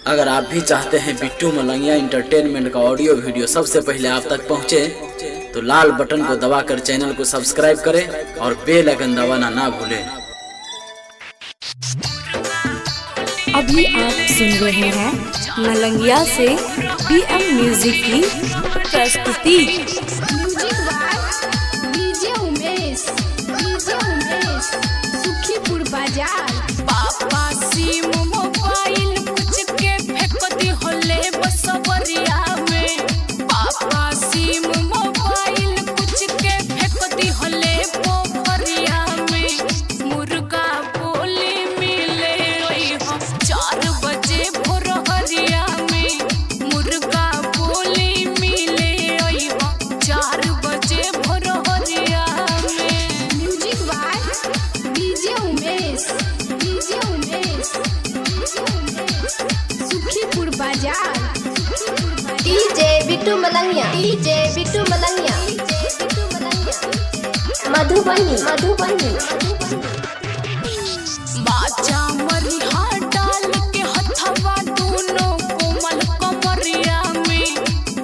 अगर आप भी चाहते हैं बिट्टू मलंगिया इंटरटेनमेंट का ऑडियो वीडियो सबसे पहले आप तक पहुंचे, तो लाल बटन को दबाकर चैनल को सब्सक्राइब करें और बेल आइकन दबाना ना भूलें। अभी आप सुन रहे हैं मलंगिया से बीएम म्यूजिक की प्रस्तुति। डीजे उमेश सुखीपुर बाजार। पापा सिम मोबाइल कुछ के फेंकती होले बसवरिया में। पापा सिम मोबाइल कुछ के फेंकती होले पोखरिया में। मुर्गा बोली मिले हम 4 बजे भोरहरिया में। मुर्गा बोली मिले हम 4 बजे भोरहरिया में। Music by DJ Umesh Sukhipur Bazar. DJ Bittu Malangiya Madhubani बाजा मरिहा डाल के हथवा दोनों कोमल कमरिया में।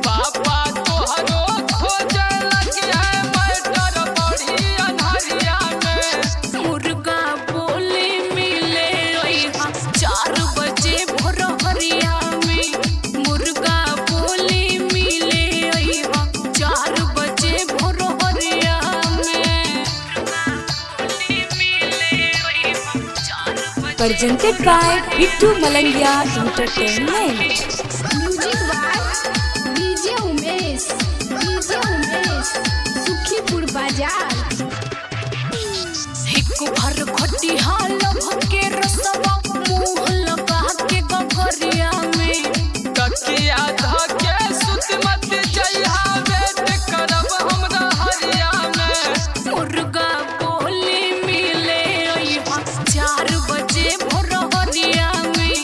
पापा तोहरो खोजे लगी है मैटर बड़ी अन्हरिया में। मुर्गा बोली मिले यहाँ 4 बजे भोरहरिया में। मुर्गा बोली मिले यहाँ 4 बजे भोरहरिया में। presented by Bittu Malangiya entertainment. Music by DJ Umesh Sukhipur Bazar. हिक भर खोटी हाल भके रसवा मुंह लगा के गगरिया में। तकिया धके सुत मत जइहा वेट करब हमरा हरिया में। मुर्गा बोली मिले यहाँ 4 बजे भोरहरिया में।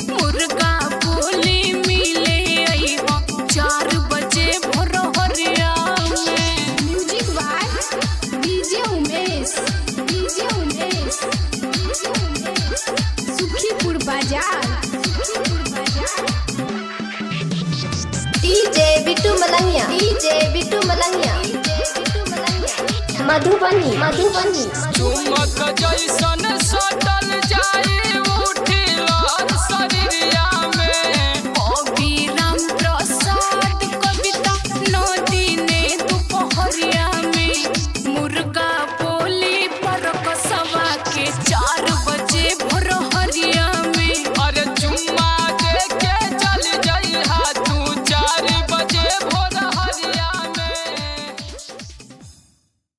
मुर्गा बोली मिले यहाँ 4 बजे भोरहरिया में। Music by DJ Umesh Sukhipur Bazar. DJ Bittu Malangiya Madhubani चुमक जैसन सटल जाई